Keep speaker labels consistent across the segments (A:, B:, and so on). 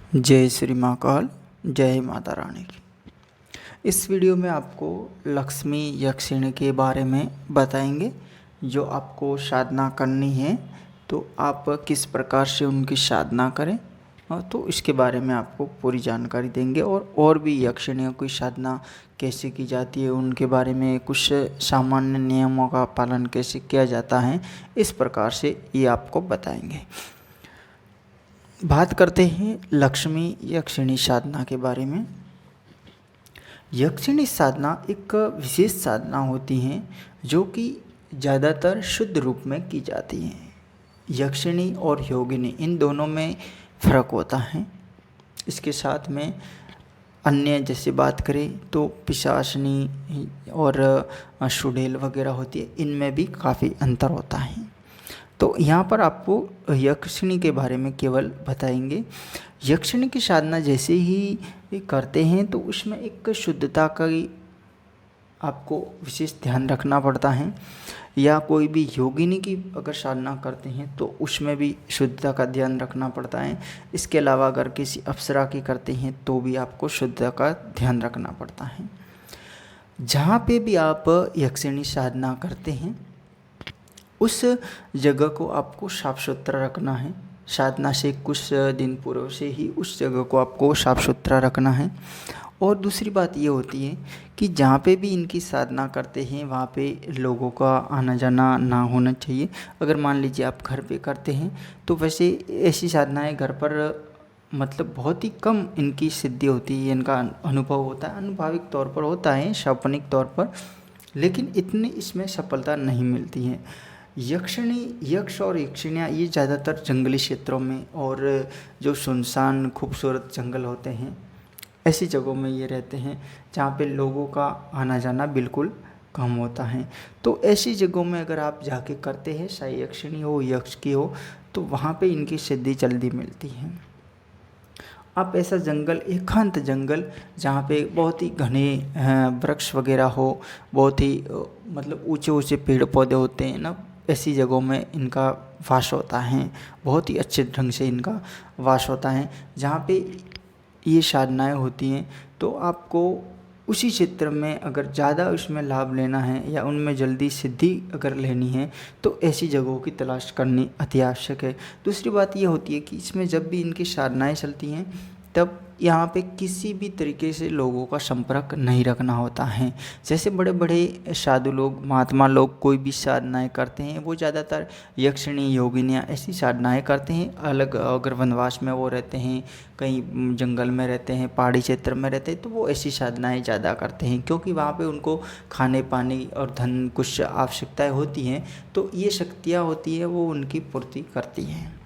A: जय श्री महाकाल, जय माता रानी की। इस वीडियो में आपको लक्ष्मी यक्षिणी के बारे में बताएंगे। जो आपको साधना करनी है तो आप किस प्रकार से उनकी साधना करें, तो इसके बारे में आपको पूरी जानकारी देंगे। और भी यक्षिणियों की साधना कैसे की जाती है, उनके बारे में कुछ सामान्य नियमों का पालन कैसे किया जाता है, इस प्रकार से ये आपको बताएंगे। बात करते हैं लक्ष्मी यक्षिणी साधना के बारे में। यक्षिणी साधना एक विशेष साधना होती है जो कि ज़्यादातर शुद्ध रूप में की जाती है। यक्षिणी और योगिनी इन दोनों में फ़र्क होता है। इसके साथ में अन्य जैसे बात करें तो पिशाचनी और शुडेल वगैरह होती है, इनमें भी काफ़ी अंतर होता है। तो यहाँ पर आपको यक्षिणी के बारे में केवल बताएंगे। यक्षिणी की साधना जैसे ही करते हैं तो उसमें एक शुद्धता का आपको विशेष ध्यान रखना पड़ता है। या कोई भी योगिनी की अगर साधना करते हैं तो उसमें भी शुद्धता का ध्यान रखना पड़ता है। इसके अलावा अगर किसी अप्सरा की करते हैं तो भी आपको शुद्धता का ध्यान रखना पड़ता है। जहाँ पे भी आप यक्षिणी साधना करते हैं उस जगह को आपको साफ़ सुथरा रखना है। साधना से कुछ दिन पूर्व से ही उस जगह को आपको साफ़ सुथरा रखना है। और दूसरी बात ये होती है कि जहाँ पे भी इनकी साधना करते हैं वहाँ पे लोगों का आना जाना ना होना चाहिए। अगर मान लीजिए आप घर पे करते हैं तो वैसे ऐसी साधनाएं घर पर मतलब बहुत ही कम इनकी सिद्धि होती है, इनका अनुभव होता है, अनुभाविक तौर पर होता है, सौपनिक तौर पर, लेकिन इतनी इसमें सफलता नहीं मिलती है। यक्ष और यक्षिणियाँ ये ज़्यादातर जंगली क्षेत्रों में और जो सुनसान खूबसूरत जंगल होते हैं ऐसी जगहों में ये रहते हैं जहाँ पे लोगों का आना जाना बिल्कुल कम होता है। तो ऐसी जगहों में अगर आप जाके करते हैं, चाहे यक्षिणी हो यक्ष की हो, तो वहाँ पे इनकी सिद्धि जल्दी मिलती है। आप ऐसा जंगल, एकांत जंगल जहाँ पे बहुत ही घने वृक्ष वगैरह हो, बहुत ही मतलब ऊंचे ऊंचे पेड़ पौधे होते हैं ना, ऐसी जगहों में इनका वास होता है। बहुत ही अच्छे ढंग से इनका वास होता है। जहाँ पे ये साधनाएँ होती हैं तो आपको उसी क्षेत्र में अगर ज़्यादा उसमें लाभ लेना है या उनमें जल्दी सिद्धि अगर लेनी है तो ऐसी जगहों की तलाश करनी अति आवश्यक है। दूसरी बात ये होती है कि इसमें जब भी इनकी साधनाएँ चलती हैं तब यहाँ पे किसी भी तरीके से लोगों का संपर्क नहीं रखना होता है। जैसे बड़े बड़े साधु लोग, महात्मा लोग कोई भी साधनाएँ करते हैं वो ज़्यादातर यक्षिणी योगिनियाँ ऐसी साधनाएँ करते हैं। अलग अगर वनवास में वो रहते हैं, कहीं जंगल में रहते हैं, पहाड़ी क्षेत्र में रहते हैं, तो वो ऐसी साधनाएँ ज़्यादा करते हैं क्योंकि वहाँ पे उनको खाने पानी और धन कुछ आवश्यकताएँ होती हैं, तो ये शक्तियाँ होती है वो उनकी पूर्ति करती हैं।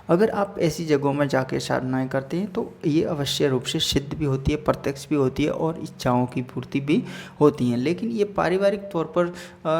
A: अगर आप ऐसी जगहों में जाके साधनाएँ करते हैं तो ये अवश्य रूप से सिद्ध भी होती है, प्रत्यक्ष भी होती है और इच्छाओं की पूर्ति भी होती हैं। लेकिन ये पारिवारिक तौर पर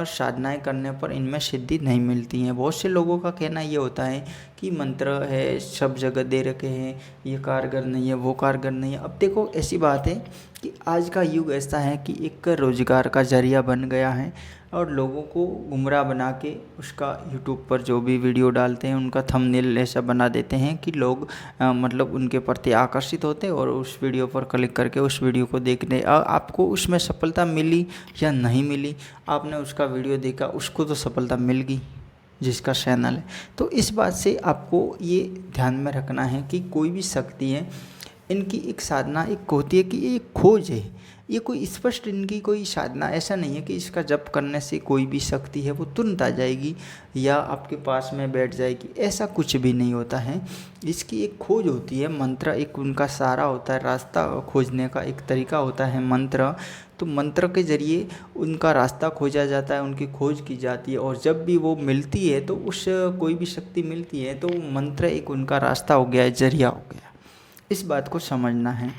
A: साधनाएँ करने पर इनमें सिद्धि नहीं मिलती हैं। बहुत से लोगों का कहना ये होता है कि मंत्र है, सब जगह दे रखे हैं, ये कारगर नहीं है, वो कारगर नहीं है। अब देखो ऐसी बात है कि आज का युग ऐसा है कि एक रोजगार का जरिया बन गया है और लोगों को गुमराह बना के उसका यूट्यूब पर जो भी वीडियो डालते हैं उनका थंबनेल ऐसा बना देते हैं कि लोग मतलब उनके प्रति आकर्षित होते हैं और उस वीडियो पर क्लिक करके उस वीडियो को देखने। आपको उसमें सफलता मिली या नहीं मिली, आपने उसका वीडियो देखा, उसको तो सफलता मिल गई जिसका चैनल है। तो इस बात से आपको ये ध्यान में रखना है कि कोई भी शक्ति है, इनकी एक साधना एक होती है कि ये खोज है, ये कोई स्पष्ट इनकी कोई साधना ऐसा नहीं है कि इसका जप करने से कोई भी शक्ति है वो तुरंत आ जाएगी या आपके पास में बैठ जाएगी, ऐसा कुछ भी नहीं होता है। इसकी एक खोज होती है, मंत्र एक उनका सहारा होता है, रास्ता खोजने का एक तरीका होता है मंत्र। तो मंत्र के ज़रिए उनका रास्ता खोजा जाता है, उनकी खोज की जाती है और जब भी वो मिलती है तो उस कोई भी शक्ति मिलती है तो मंत्र एक उनका रास्ता हो गया है, जरिया हो गया। इस बात को समझना है।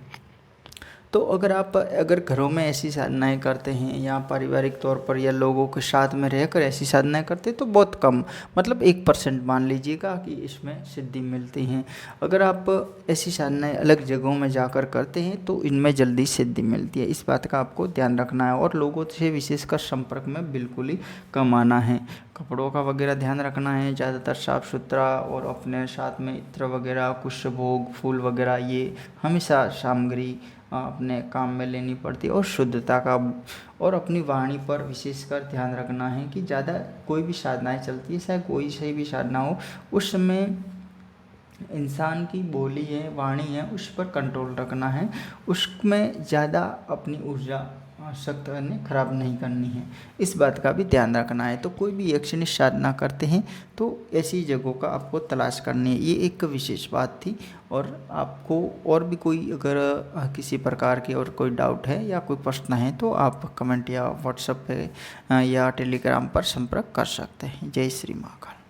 A: तो अगर घरों में ऐसी साधनाएँ करते हैं या पारिवारिक तौर पर या लोगों के साथ में रहकर ऐसी साधनाएँ करते हैं तो बहुत कम, मतलब 1% मान लीजिएगा कि इसमें सिद्धि मिलती हैं। अगर आप ऐसी साधनाएँ अलग जगहों में जाकर करते हैं तो इनमें जल्दी सिद्धि मिलती है। इस बात का आपको ध्यान रखना है और लोगों से विशेषकर संपर्क में बिल्कुल ही कम आना है। कपड़ों का वगैरह ध्यान रखना है, ज़्यादातर साफ़ सुथरा, और अपने साथ में इत्र वगैरह, कुछ भोग फूल वगैरह ये हमेशा सामग्री अपने काम में लेनी पड़ती है। और शुद्धता का और अपनी वाणी पर विशेषकर ध्यान रखना है कि ज़्यादा कोई भी साधनाएँ चलती है, चाहे कोई सही भी साधना हो, उस समय इंसान की बोली है, वाणी है, उस पर कंट्रोल रखना है, उसमें ज़्यादा अपनी ऊर्जा सख्त करनी, खराब नहीं करनी है, इस बात का भी ध्यान रखना है। तो कोई भी यक्षिणी साधना करते हैं तो ऐसी जगहों का आपको तलाश करनी है, ये एक विशेष बात थी। और आपको और भी कोई अगर किसी प्रकार की और कोई डाउट है या कोई प्रश्न है तो आप कमेंट या व्हाट्सएप पे या टेलीग्राम पर संपर्क कर सकते हैं। जय श्री महाकाल।